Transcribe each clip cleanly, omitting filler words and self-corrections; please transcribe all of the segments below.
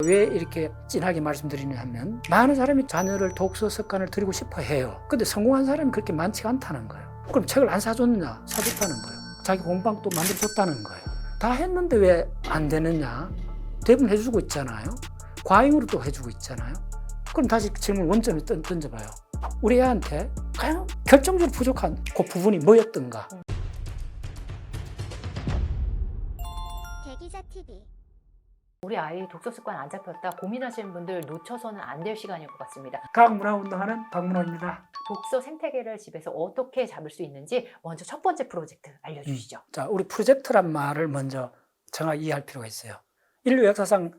왜 이렇게 진하게 말씀드리냐 하면 많은 사람이 자녀를 독서 습관을 들이고 싶어 해요. 근데 성공한 사람이 그렇게 많지가 않다는 거예요. 그럼 책을 안 사줬느냐? 사줬다는 거예요. 자기 공방도 만들어줬다는 거예요. 다 했는데 왜 안 되느냐? 대부분 해주고 있잖아요. 과잉으로 또 해주고 있잖아요. 그럼 다시 질문 원점에 던져봐요. 우리 애한테 과연 결정적으로 부족한 그 부분이 뭐였던가? 대기자 TV. 우리 아이 독서 습관 안 잡혔다 고민하시는 분들 놓쳐서는 안 될 시간일 것 같습니다. 과학문화운동하는 박문호입니다. 독서 생태계를 집에서 어떻게 잡을 수 있는지 먼저 첫 번째 프로젝트 알려주시죠. 자, 우리 프로젝트란 말을 먼저 정확히 이해할 필요가 있어요. 인류 역사상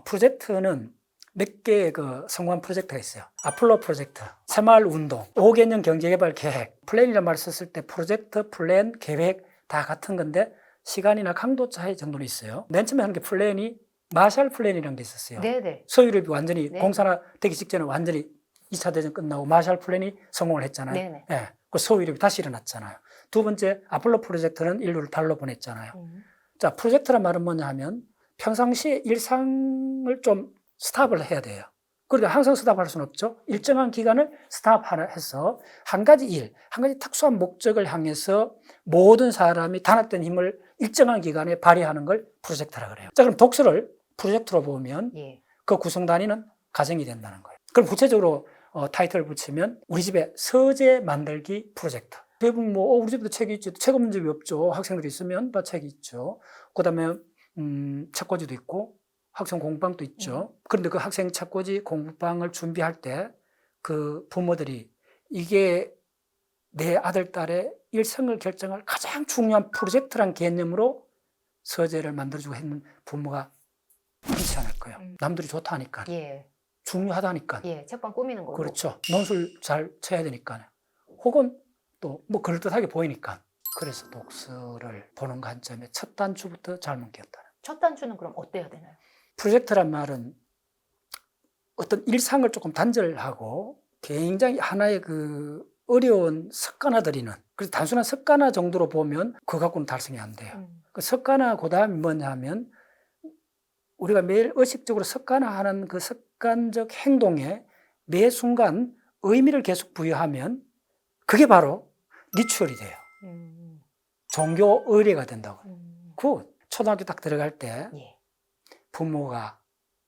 프로젝트는 몇 개의 그 성공한 프로젝트가 있어요. 아폴로 프로젝트, 새마을 운동, 5개년 경제개발 계획, 플랜이라는 말을 썼을 때 프로젝트, 플랜, 계획 다 같은 건데 시간이나 강도 차이 정도는 있어요. 맨 처음에 하는 게 플랜이 마샬 플랜이라는 게 있었어요. 네네. 소유럽이 완전히 네. 공산화 되기 직전에 완전히 2차 대전 끝나고 마샬 플랜이 성공을 했잖아요. 네네. 예, 그 소유럽이 다시 일어났잖아요. 두 번째 아폴로 프로젝트는 인류를 달로 보냈잖아요. 자, 프로젝트란 말은 뭐냐 하면 평상시에 일상을 좀 스탑을 해야 돼요. 그러니까 항상 스탑할 수는 없죠. 일정한 기간을 스탑해서 한 가지 일, 한 가지 특수한 목적을 향해서 모든 사람이 단합된 힘을 일정한 기간에 발휘하는 걸 프로젝트라 그래요. 자, 그럼 독서를 프로젝트로 보면 예. 그 구성 단위는 가정이 된다는 거예요. 그럼 구체적으로 타이틀을 붙이면 우리 집에 서재 만들기 프로젝트. 대부분 우리 집에도 책이 있죠. 책 없는 집이 없죠. 학생들이 있으면 다 책이 있죠. 그다음에 책꽂이도 있고 학생 공부방도 있죠. 그런데 그 학생 책꽂이 공부방을 준비할 때 그 부모들이 이게 내 아들, 딸의 일생을 결정할 가장 중요한 프로젝트란 개념으로 서재를 만들어주고 했는 부모가 많지 않을 거예요. 남들이 좋다 하니까. 예. 중요하다니까. 예. 책방 꾸미는 걸로. 그렇죠. 논술 잘 쳐야 되니까요. 혹은 또 뭐 그럴듯하게 보이니까. 그래서 독서를 보는 관점에 첫 단추부터 잘 묶였다는. 첫 단추는 그럼 어때야 되나요? 프로젝트란 말은 어떤 일상을 조금 단절하고 굉장히 하나의 그 어려운 습관화들이는, 그래서 단순한 습관화 정도로 보면 그거 갖고는 달성이 안 돼요. 그 습관화 그 다음이 뭐냐 하면 우리가 매일 의식적으로 습관화하는 그 습관적 행동에 매 순간 의미를 계속 부여하면 그게 바로 리추얼이 돼요. 종교 의례가 된다고. 그 초등학교 딱 들어갈 때 예. 부모가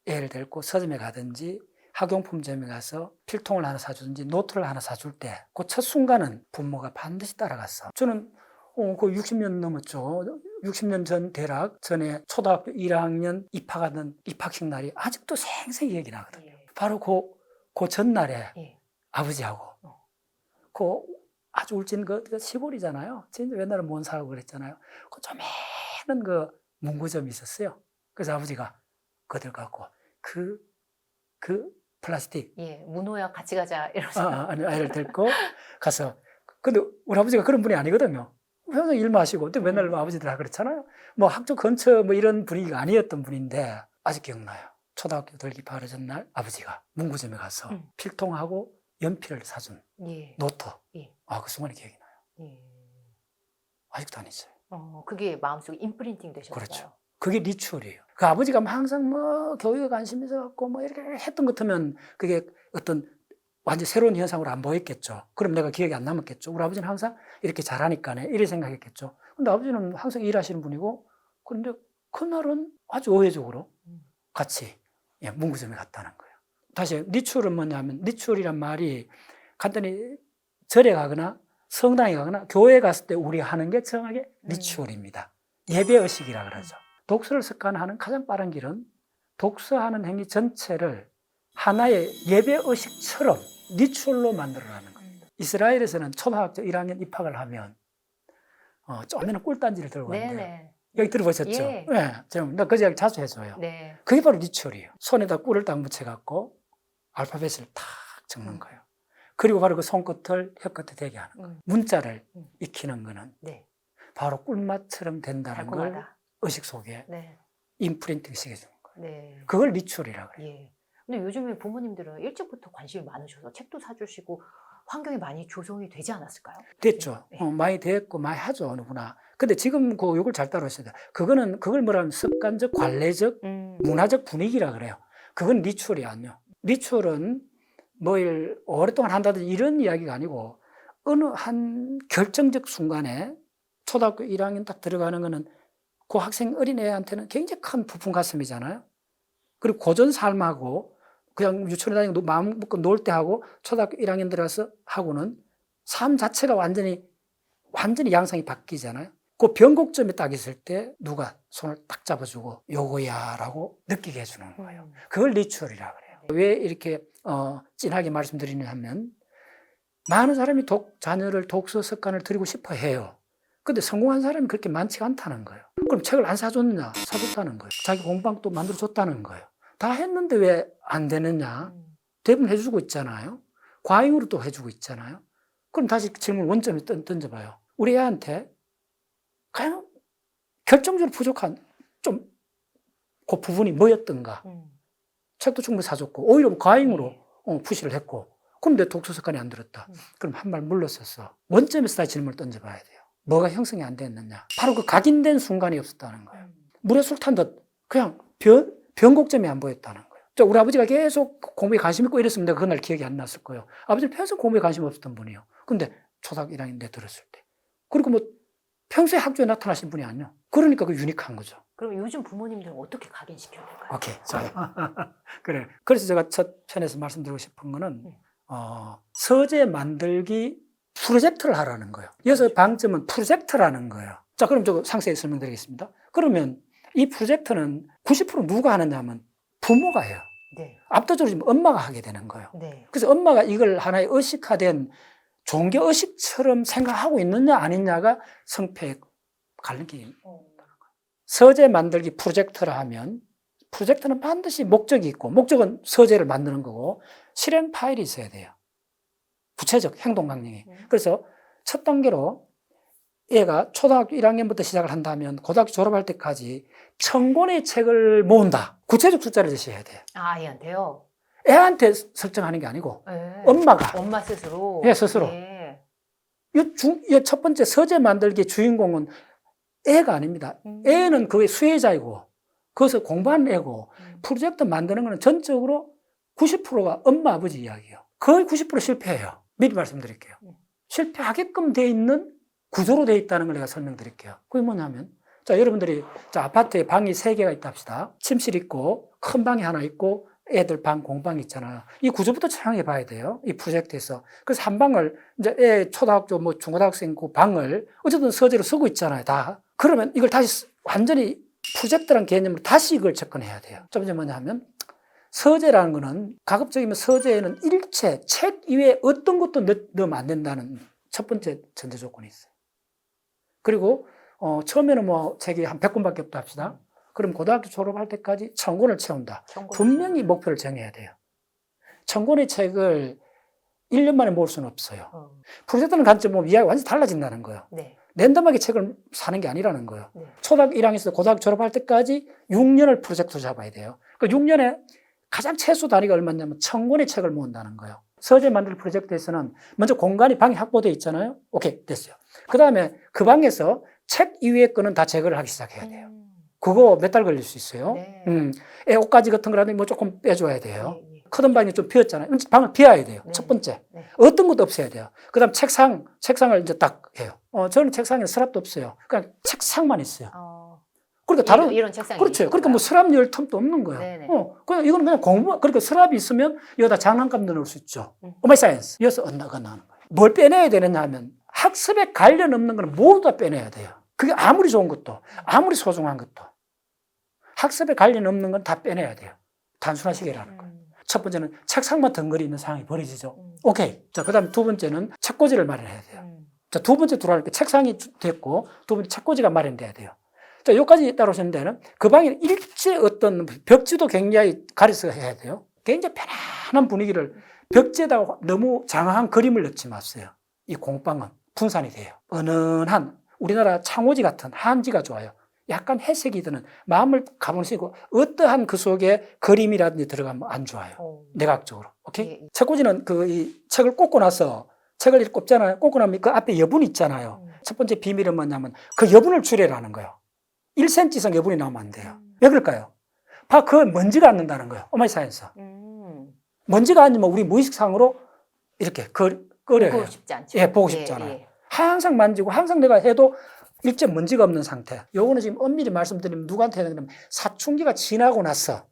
애를 데리고 서점에 가든지 학용품점에 가서 필통을 하나 사주든지 노트를 하나 사줄 때 그 첫 순간은 부모가 반드시 따라갔어. 저는 그 60년 넘었죠. 60년 전 대략 전에 초등학교 1학년 입학하던 입학식 날이 아직도 생생히 기억이 나거든요. 예. 바로 그 전날에 예. 아버지하고 그 아주 울진 그 시골이잖아요. 진짜 옛날에 못 살고 그랬잖아요. 그 조그마한 그 문구점이 있었어요. 그래서 아버지가 그들 갖고 그 플라스틱 예. 문호야 같이 가자 이러면서. 아이를 데리고 가서. 근데 우리 아버지가 그런 분이 아니거든요. 항상 일 마시고, 근데 맨날 아버지들 다 그렇잖아요. 뭐 학교 근처 뭐 이런 분위기가 아니었던 분인데 아직 기억나요. 초등학교 들기 바로 전날 아버지가 문구점에 가서 필통하고 연필을 사준 예. 노트. 예. 그 순간이 기억이 나요. 예. 아직도 안 잊어요. 그게 마음속에 임프린팅 되셨어요. 그렇죠. 그게 리추얼이에요. 그 아버지가 항상 뭐 교육에 관심 있어갖고 뭐 이렇게 했던 것 같으면 그게 어떤 완전 새로운 현상으로 안 보였겠죠. 그럼 내가 기억이 안 남았겠죠. 우리 아버지는 항상 이렇게 잘하니까 이렇게 생각했겠죠. 근데 아버지는 항상 일하시는 분이고, 그런데 그날은 아주 의외적으로 같이 문구점에 갔다는 거예요. 다시 리추얼은 뭐냐면, 리추얼이란 말이 간단히 절에 가거나 성당에 가거나 교회에 갔을 때 우리 하는 게 정확하게 리추얼입니다. 예배의식이라 그러죠. 독서를 습관하는 가장 빠른 길은 독서하는 행위 전체를 하나의 예배의식처럼 리추얼로 만들어라는 겁니다. 이스라엘에서는 초등학교 1학년 입학을 하면 쪼매는 꿀단지를 들고 간대요. 네네. 여기 들어보셨죠? 예. 네, 나 그 이야기 자주 해줘요. 네. 그게 바로 리추얼이에요. 손에다 꿀을 딱 묻혀갖고 알파벳을 탁 적는 거예요. 그리고 바로 그 손끝을 혀끝에 대게 하는 거예요. 문자를 익히는 거는 네. 바로 꿀맛처럼 된다는 걸 달콤하다. 의식 속에 네. 임프린팅 시켜주는 거예요. 네. 그걸 리추얼이라고 해요. 예. 근데 요즘에 부모님들은 일찍부터 관심이 많으셔서 책도 사주시고 환경이 많이 조성이 되지 않았을까요? 됐죠. 네. 많이 됐고 많이 하죠, 누구나. 근데 지금 요걸 잘 따라하셔야 돼요. 그걸 뭐라 하면 습관적, 관례적, 문화적 분위기라 그래요. 그건 리추얼이 아니요. 리추얼은 뭘 오랫동안 한다든지 이런 이야기가 아니고 어느 한 결정적 순간에 초등학교 1학년 딱 들어가는 거는 그 학생 어린애한테는 굉장히 큰 부푼 가슴이잖아요. 그리고 고전 삶하고 그냥 유치원에 다니고 마음 먹고 놀 때 하고 초등학교 1학년 들어가서 하고는 삶 자체가 완전히 양상이 바뀌잖아요. 그 변곡점에 딱 있을 때 누가 손을 딱 잡아주고 요거야 라고 느끼게 해주는 거예요. 그걸 리추얼이라고 그래요. 왜 이렇게 진하게 말씀드리냐 하면 많은 사람이 자녀를 독서 습관을 들이고 싶어 해요. 근데 성공한 사람이 그렇게 많지가 않다는 거예요. 그럼 책을 안 사줬느냐? 사줬다는 거예요. 자기 공방도 만들어줬다는 거예요. 다 했는데 왜 안 되느냐? 대부분 해주고 있잖아요. 과잉으로 또 해주고 있잖아요. 그럼 다시 질문 원점에 던져봐요. 우리 애한테 그냥 결정적으로 부족한 좀 그 부분이 뭐였던가. 책도 충분히 사줬고 오히려 과잉으로 푸시를 했고 그럼 내 독서 습관이 안 들었다. 그럼 한 발 물러서서 원점에서 다시 질문을 던져봐야 돼요. 뭐가 형성이 안 됐느냐. 바로 그 각인된 순간이 없었다는 거예요. 물에 술 탄 듯 그냥 변곡점이 안 보였다는 거예요. 우리 아버지가 계속 공부에 관심 있고 이랬으면 내가 그날 기억이 안 났을 거예요. 아버지는 평소 공부에 관심 없었던 분이에요. 근데 초등학교 1학년 때 들었을 때. 그리고 뭐 평소에 학교에 나타나신 분이 아니요. 그러니까 그 유니크한 거죠. 그럼 요즘 부모님들은 어떻게 각인시켜야 될까요? 오케이, 좋아요. 그래. 그래서 제가 첫 편에서 말씀드리고 싶은 거는 서재 만들기 프로젝트를 하라는 거예요. 여기서 방점은 프로젝트라는 거예요. 자, 그럼 저 상세히 설명드리겠습니다. 그러면 이 프로젝트는 90% 누가 하느냐 하면 부모가 해요. 네. 압도적으로 지금 엄마가 하게 되는 거예요. 네. 그래서 엄마가 이걸 하나의 의식화된 종교 의식처럼 생각하고 있느냐 아니냐가 성패의 갈림길이 서재 만들기 프로젝트라 하면 프로젝트는 반드시 목적이 있고 목적은 서재를 만드는 거고 실행 파일이 있어야 돼요. 구체적 행동 강령이. 그래서 첫 단계로 얘가 초등학교 1학년부터 시작을 한다면 고등학교 졸업할 때까지 1000권의 책을 모은다. 구체적 숫자를 제시해야 돼요. 아, 아이한테요? 애한테 설정하는 게 아니고 네. 엄마가. 엄마 스스로? 예, 스스로. 네. 이 첫 번째 서재 만들기의 주인공은 애가 아닙니다. 애는 그의 수혜자이고 그것을 공부하는 애고 프로젝트 만드는 거는 전적으로 90%가 엄마 아버지 이야기예요. 거의 90% 실패해요. 미리 말씀드릴게요. 실패하게끔 돼 있는 구조로 돼 있다는 걸 내가 설명드릴게요. 그게 뭐냐면 자, 여러분들이 아파트에 방이 3개가 있다 합시다. 침실 있고 큰 방이 하나 있고 애들 방 공방이 있잖아요. 이 구조부터 촬영해 봐야 돼요. 이 프로젝트에서. 그래서 한 방을 이제 애 초등학교 뭐 중고등학생 그 방을 어쨌든 서재로 쓰고 있잖아요. 다. 그러면 이걸 다시 완전히 프로젝트라는 개념으로 다시 이걸 접근해야 돼요. 좀 전에 뭐냐 하면 서재라는 거는 가급적이면 서재에는 일체 책 이외에 어떤 것도 넣으면 안 된다는 첫 번째 전제 조건이 있어요. 그리고 처음에는 뭐 책이 한 100권밖에 없다 합시다. 그럼 고등학교 졸업할 때까지 1000권을 채운다. 분명히 목표를 정해야 돼요. 1000권의 책을 1년 만에 모을 수는 없어요. 프로젝트는 관점은 이야기가 완전히 달라진다는 거예요. 네. 랜덤하게 책을 사는 게 아니라는 거예요. 네. 초등학교 1학년에서 고등학교 졸업할 때까지 6년을 프로젝트로 잡아야 돼요. 그 6년에 가장 최소 단위가 얼마냐면 1000권의 책을 모은다는 거예요. 서재 만들 프로젝트에서는 먼저 공간이 방이 확보되어 있잖아요. 오케이, 됐어요. 그 다음에 그 방에서 책 이외의 거는 다 제거를 하기 시작해야 돼요. 그거 몇 달 걸릴 수 있어요. 네. 애 옷가지 같은 거라든지 뭐 조금 빼줘야 돼요. 네, 네. 크던 방이 좀 비었잖아요. 방을 비워야 돼요. 네. 첫 번째. 네. 어떤 것도 없애야 돼요. 그 다음 책상을 이제 딱 해요. 저는 책상에 서랍도 없어요. 그냥 책상만 있어요. 그러니까 다른 이런 책상이 그렇죠. 그러니까 뭐 서랍 열 틈도 없는 거예요. 네네. 그냥 이거는 그냥 공부. 그러니까 서랍이 있으면 여기다 장난감도 넣을 수 있죠. 오마이 사이언스. 이어서 언어가 나오는 거예요. 뭘 빼내야 되느냐 하면 학습에 관련 없는 건 모두 다 빼내야 돼요. 그게 아무리 좋은 것도, 아무리 소중한 것도. 학습에 관련 없는 건 다 빼내야 돼요. 단순화시키라는 거예요. 첫 번째는 책상만 덩그리 있는 상황이 벌어지죠. 오케이. 자, 그 다음에 두 번째는 책꽂이를 마련해야 돼요. 자, 두 번째 들어가니까 책상이 됐고, 두 번째 책꽂이가 마련돼야 돼요. 자, 여기까지 따라오시는 데는 그 방에 일체 어떤 벽지도 굉장히 가려서 해야 돼요. 굉장히 편안한 분위기를 벽지에다가 너무 장황한 그림을 넣지 마세요. 이 공방은 분산이 돼요. 은은한 우리나라 창호지 같은 한지가 좋아요. 약간 회색이 드는 마음을 가보시고 어떠한 그 속에 그림이라든지 들어가면 안 좋아요. 내각적으로. 오케이? 예. 책꽂이는 이 책을 꽂고 나서 책을 이렇게 꼽잖아요. 꽂고 나면 그 앞에 여분 있잖아요. 첫 번째 비밀은 뭐냐면 그 여분을 줄여라는 거예요. 1cm 이상 여분이 나오면 안 돼요. 왜 그럴까요? 봐, 그 먼지가 앉는다는 거예요. 오마이 사이언스. 먼지가 앉으면 우리 무의식상으로 이렇게 꺼려요. 보고 싶지 않죠. 예, 보고 싶잖아요. 항상 만지고 항상 내가 해도 일제 먼지가 없는 상태. 요거는 지금 엄밀히 말씀드리면 누구한테 해야 되냐면 사춘기가 지나고 나서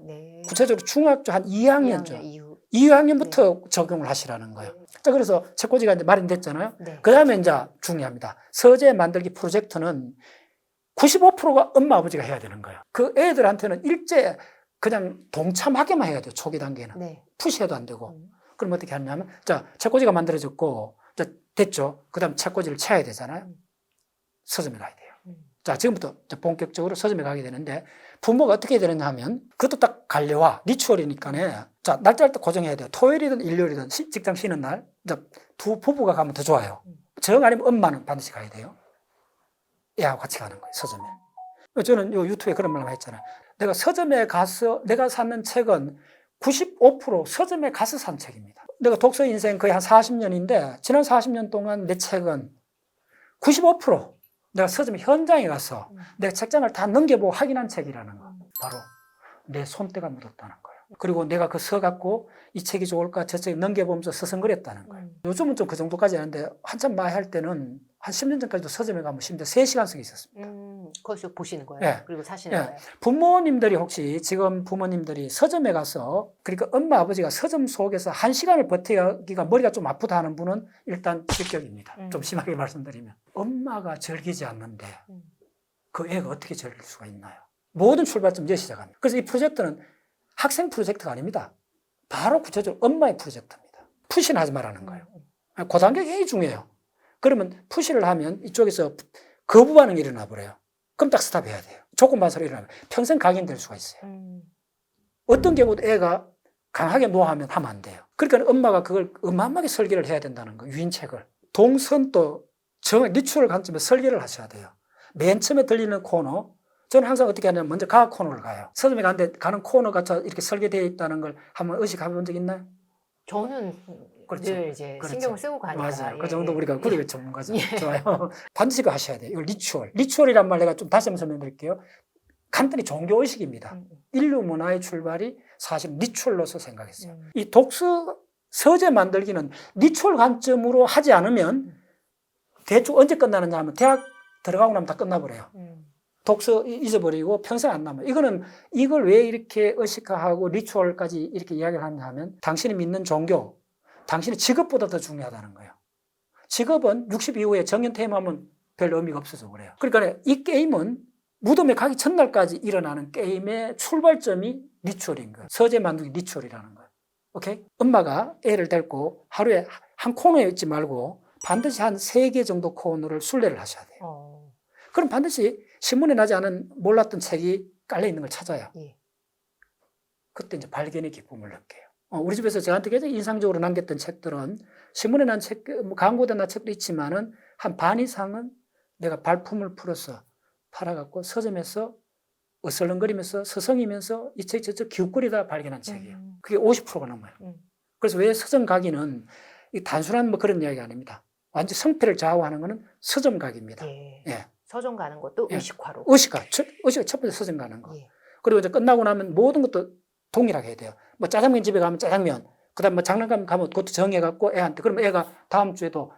네. 구체적으로 중학교 한 2학년쯤 이후. 2학년부터 적용을 하시라는 거예요. 자, 그래서 책꽂이가 이제 마련됐잖아요. 네. 그 다음에 이제 중요합니다. 서재 만들기 프로젝트는 95%가 엄마 아버지가 해야 되는 거예요. 그 애들한테는 일제 그냥 동참하게만 해야 돼요. 초기 단계는. 네. 푸시해도 안 되고. 그럼 어떻게 하냐면, 자, 책꽂이가 만들어졌고, 자, 됐죠. 그 다음 책꽂이를 쳐야 되잖아요. 서점에 가야 돼요. 자, 지금부터 본격적으로 서점에 가게 되는데, 부모가 어떻게 해야 되느냐 하면, 그것도 딱 관례와 리추얼이니까네. 자, 날짜를 딱 고정해야 돼요. 토요일이든 일요일이든 직장 쉬는 날. 자, 두 부부가 가면 더 좋아요. 정 아니면 엄마는 반드시 가야 돼요. 애하고 같이 가는 거예요, 서점에. 저는 요 유튜브에 그런 말을 했잖아요. 내가 서점에 가서 내가 사는 책은 95% 서점에 가서 산 책입니다. 내가 독서 인생 거의 한 40년인데 지난 40년 동안 내 책은 95% 내가 서점 현장에 가서 내가 책장을 다 넘겨보고 확인한 책이라는 거. 바로 내 손때가 묻었다는 거예요. 그리고 내가 그 서 갖고 이 책이 좋을까 저 책을 넘겨보면서 서성거렸다는 거예요. 요즘은 좀 그 정도까지 하는데 한참 많이 할 때는 한 10년 전까지도 서점에 가면 심지어 3시간씩 있었습니다. 거기서 보시는 거예요? 네. 그리고 사시는 네. 거예요? 부모님들이 혹시 지금 부모님들이 서점에 가서 그러니까 엄마 아버지가 서점 속에서 1시간을 버티기가 머리가 좀 아프다 하는 분은 일단 실격입니다. 좀 심하게 말씀드리면. 엄마가 즐기지 않는데 그 애가 어떻게 즐길 수가 있나요? 모든 출발점 이제 시작합니다. 그래서 이 프로젝트는 학생 프로젝트가 아닙니다. 바로 구체적으로 엄마의 프로젝트입니다. 푸시는 하지 말라는 거예요. 그 단계가 굉장히 중요해요. 그러면 푸시를 하면 이쪽에서 거부 반응이 일어나 버려요. 그럼 딱 스탑해야 돼요. 조건반사로 일어나면 평생 각인될 수가 있어요. 어떤 경우도 애가 강하게 노하면 하면 안 돼요. 그러니까 엄마가 그걸 어마어마하게 설계를 해야 된다는 거예요. 유인책을. 동선도 정확히 리추얼 관점에 설계를 하셔야 돼요. 맨 처음에 들리는 코너, 저는 항상 어떻게 하냐면 먼저 과학 코너를 가요. 서점에 가는 코너가 이렇게 설계되어 있다는 걸 한번 의식해 본 적 있나요? 저는 그렇죠. 늘 이제 그렇죠. 신경을 쓰고 가니까. 맞아요. 예, 그 정도 예. 우리가 그리고 전문가죠. 예. 좋아요. 반드시 그거 하셔야 돼요. 이걸 리추얼. 리추얼이란 말 내가 좀 다시 한번 설명드릴게요. 간단히 종교의식입니다. 인류 문화의 출발이 사실 리추얼로서 생각했어요. 이 독서 서재 만들기는 리추얼 관점으로 하지 않으면 대충 언제 끝나느냐 하면 대학 들어가고 나면 다 끝나버려요. 독서 잊어버리고 평생 안 남아요. 이걸 왜 이렇게 의식화하고 리추얼까지 이렇게 이야기를 하냐 하면 당신이 믿는 종교, 당신의 직업보다 더 중요하다는 거예요. 직업은 60 이후에 정년퇴임하면 별 의미가 없어져 그래요. 그러니까 이 게임은 무덤에 가기 전날까지 일어나는 게임의 출발점이 리추얼인 거예요. 서재 만들기 리추얼이라는 거예요. 오케이? 엄마가 애를 데리고 하루에 한 코너에 있지 말고 반드시 한 3개 정도 코너를 순례를 하셔야 돼요. 그럼 반드시 신문에 나지 않은 몰랐던 책이 깔려 있는 걸 찾아요. 예. 그때 이제 발견의 기쁨을 느껴요. 우리 집에서 저한테 굉장히 인상적으로 남겼던 책들은 신문에 난 책, 광고된 책도 있지만은 한 반 이상은 내가 발품을 풀어서 팔아갖고 서점에서 어슬렁거리면서 서성이면서 이 책 저책 기웃거리다 발견한 책이에요. 그게 50%가 넘어요. 그래서 왜 서점 가기는 단순한 뭐 그런 이야기가 아닙니다. 완전 성패를 좌우하는 거는 서점 가기입니다. 예. 예. 서점 가는 것도 예. 의식화로. 의식화 첫 번째 서점 가는 거. 예. 그리고 이제 끝나고 나면 모든 것도 동일하게 해야 돼요. 뭐 짜장면 집에 가면 짜장면, 그다음 뭐 장난감 가면 그것도 정해갖고 애한테 그러면 애가 다음 주에도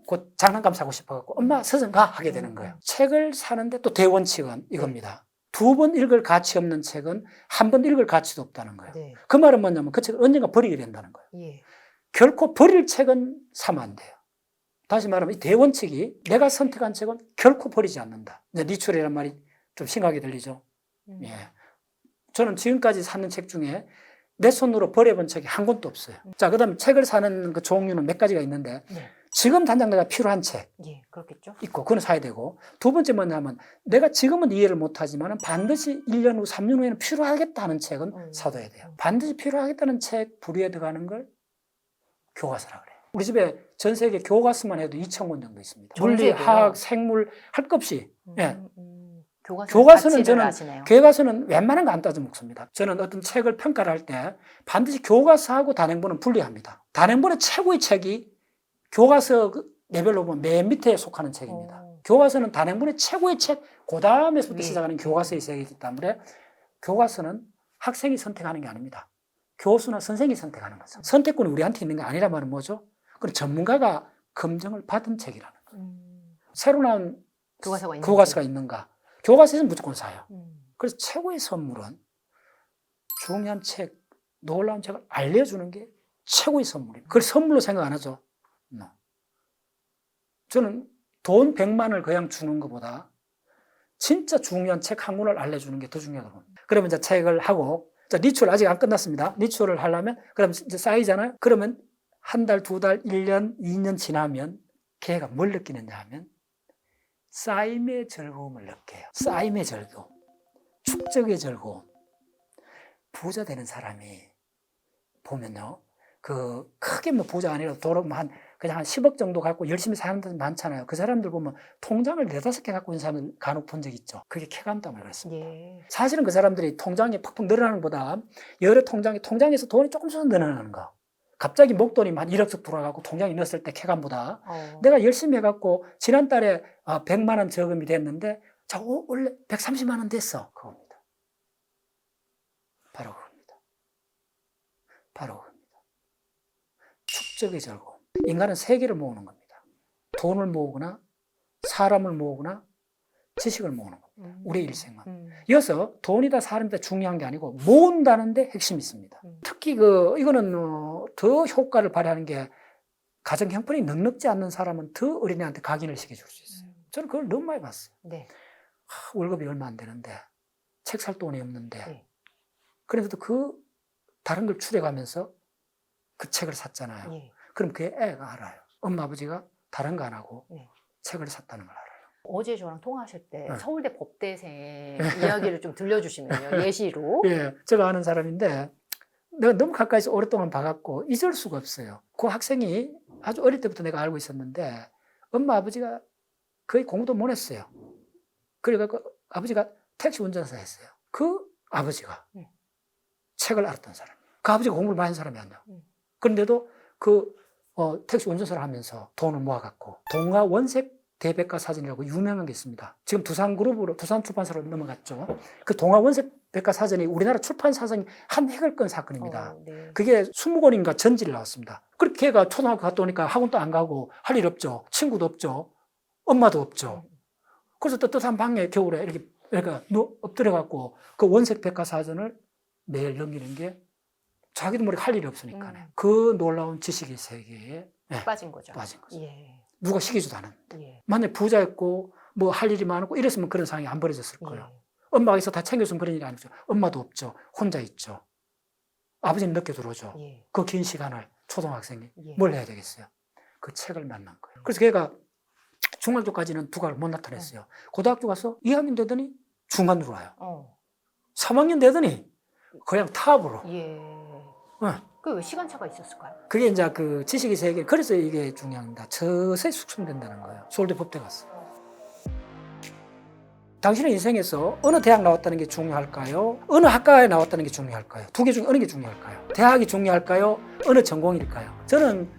곧 장난감 사고 싶어갖고 엄마 서점 가 하게 되는 거예요. 책을 사는데 또 대원칙은 이겁니다. 2번 읽을 가치 없는 책은 한 번 읽을 가치도 없다는 거예요. 네. 그 말은 뭐냐면 그 책을 언젠가 버리게 된다는 거예요. 예. 결코 버릴 책은 사면 안 돼요. 다시 말하면 이 대원칙이 내가 선택한 책은 결코 버리지 않는다. 리추얼이라는 말이 좀 심하게 들리죠. 예. 저는 지금까지 사는 책 중에 내 손으로 버려본 책이 한 권도 없어요. 자, 그 다음에 책을 사는 그 종류는 몇 가지가 있는데 네. 지금 당장 내가 필요한 책 예, 그렇겠죠. 있고 그건 사야 되고 두 번째 뭐냐면 내가 지금은 이해를 못하지만 반드시 1년 후, 3년 후에는 필요하겠다는 책은 사둬야 돼요. 반드시 필요하겠다는 책 부류에 들어가는 걸 교과서라 그래요. 우리 집에 전 세계 교과서만 해도 2,000권 정도 있습니다. 물리, 화학, 생물 할 것 없이. 예. 교과서는 저는 교과서는 웬만한 거 안 따져 먹습니다. 저는 어떤 책을 평가를 할 때 반드시 교과서하고 단행본은 분리합니다. 단행본의 최고의 책이 교과서 레벨로 보면 맨 밑에 속하는 책입니다. 교과서는 단행본의 최고의 책, 그 다음에서부터 시작하는 교과서의 세계이기 때문에 교과서는 학생이 선택하는 게 아닙니다. 교수나 선생이 선택하는 거죠. 선택권이 우리한테 있는 게 아니란 말은 뭐죠? 그건 전문가가 검증을 받은 책이라는 거예요. 새로 나온 교과서가 있는가? 교과서에서는 무조건 사요. 그래서 최고의 선물은 중요한 책, 놀라운 책을 알려주는 게 최고의 선물입니다. 그걸 선물로 생각 안 하죠. No. 저는 돈 100만을 그냥 주는 것보다 진짜 중요한 책 한 권을 알려주는 게 더 중요하다고 봅니다. 그러면 이제 책을 하고, 자, 리추얼 아직 안 끝났습니다. 리추얼을 하려면, 그럼 이제 쌓이잖아요? 그러면 한 달, 두 달, 1년, 2년 지나면 걔가 뭘 느끼느냐 하면 쌓임의 즐거움을 느껴요. 쌓임의 즐거움, 축적의 즐거움. 부자 되는 사람이 보면요, 그 크게 뭐 부자 아니라도 도로 그냥 한 10억 정도 갖고 열심히 사는 사람들 많잖아요. 그 사람들 보면 통장을 4-5개 갖고 있는 사람을 간혹 본 적 있죠. 그게 쾌감담을 그랬습니다. 예. 사실은 그 사람들이 통장이 팍팍 늘어나는 것보다 여러 통장에서 돈이 조금씩 늘어나는 거. 갑자기 목돈이 한 1억씩 돌아가고 통장에 넣었을 때 쾌감보다 내가 열심히 해갖고 지난달에 100만 원 저금이 됐는데 자, 원래 130만 원 됐어. 그겁니다. 바로 그겁니다. 바로 그겁니다. 축적의 즐거움. 인간은 세 개를 모으는 겁니다. 돈을 모으거나 사람을 모으거나 지식을 모으는 겁니다. 우리 일생은. 이어서 돈이다 사람이다 중요한 게 아니고 모은다는 데 핵심이 있습니다. 특히 이거는 더 효과를 발휘하는 게 가정 형편이 넉넉지 않는 사람은 더 어린애한테 각인을 시켜줄 수 있어요. 저는 그걸 너무 많이 봤어요. 네. 월급이 얼마 안 되는데 책 살 돈이 없는데 네. 그래도 다른 걸 추려가면서 그 책을 샀잖아요. 예. 그럼 그 애가 알아요. 엄마 아버지가 다른 거 안 하고 네. 책을 샀다는 걸 알아요. 어제 저랑 통화하실 때 네. 서울대 법대생 이야기를 좀 들려주시면요. 예시로. 예, 제가 아는 사람인데 내가 너무 가까이서 오랫동안 봐갖고 잊을 수가 없어요. 그 학생이 아주 어릴 때부터 내가 알고 있었는데 엄마 아버지가 거의 공부도 못 했어요. 그래갖고 아버지가 택시 운전사 했어요. 그 아버지가 책을 알았던 사람. 그 아버지가 공부를 많이 한 사람이 아니야. 그런데도 택시 운전사를 하면서 돈을 모아갖고 동화 원색 대백과 사전이라고 유명한 게 있습니다. 지금 두산그룹으로 두산 출판사로 넘어갔죠. 그 동화 원색 백과 사전이 우리나라 출판 사상이 한 획을 끈 사건입니다. 네. 그게 20권인가 전지를 나왔습니다. 그렇게 걔가 초등학교 갔다 오니까 학원도 안 가고 할 일 없죠. 친구도 없죠. 엄마도 없죠. 그래서 뜨뜻한 방에 겨울에 이렇게 엎드려갖고 그 원색 백과사전을 매일 넘기는 게 자기도 모르게 할 일이 없으니까 그 놀라운 지식의 세계에 빠진 거죠. 빠진 거죠. 예. 누가 시키지도 않았는데. 예. 만약에 부자였고 뭐 할 일이 많았고 이랬으면 그런 상황이 안 벌어졌을 거예요. 예. 엄마가 있어 다 챙겨주면 그런 일이 아니죠. 엄마도 없죠. 혼자 있죠. 아버지는 늦게 들어오죠. 예. 그 긴 시간을 초등학생이 예. 뭘 해야 되겠어요? 그 책을 만난 거예요. 그래서 걔가 중학교까지는 두각을 못 나타냈어요. 고등학교 가서 2학년 되더니 중간으로 와요. 3학년 되더니 그냥 탑으로. 예. 그 왜 시간차가 있었을까요? 그게 이제 그 지식의 세계, 그래서 이게 중요합니다. 저서히 숙성된다는 거예요. 서울대 법대 갔어. 당신의 인생에서 어느 대학 나왔다는 게 중요할까요? 어느 학과에 나왔다는 게 중요할까요? 두 개 중에 어느 게 중요할까요? 대학이 중요할까요? 어느 전공일까요? 저는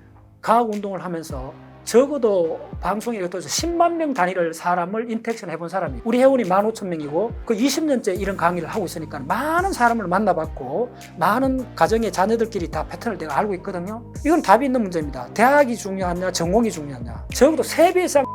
과학 운동을 하면서 적어도 방송에 10만 명 단위를 사람을 인텍션 해본 사람이 우리 회원이 15,000명이고 그 20년째 이런 강의를 하고 있으니까 많은 사람을 만나봤고 많은 가정의 자녀들끼리 다 패턴을 내가 알고 있거든요. 이건 답이 있는 문제입니다. 대학이 중요하냐 전공이 중요하냐. 적어도 3배 이상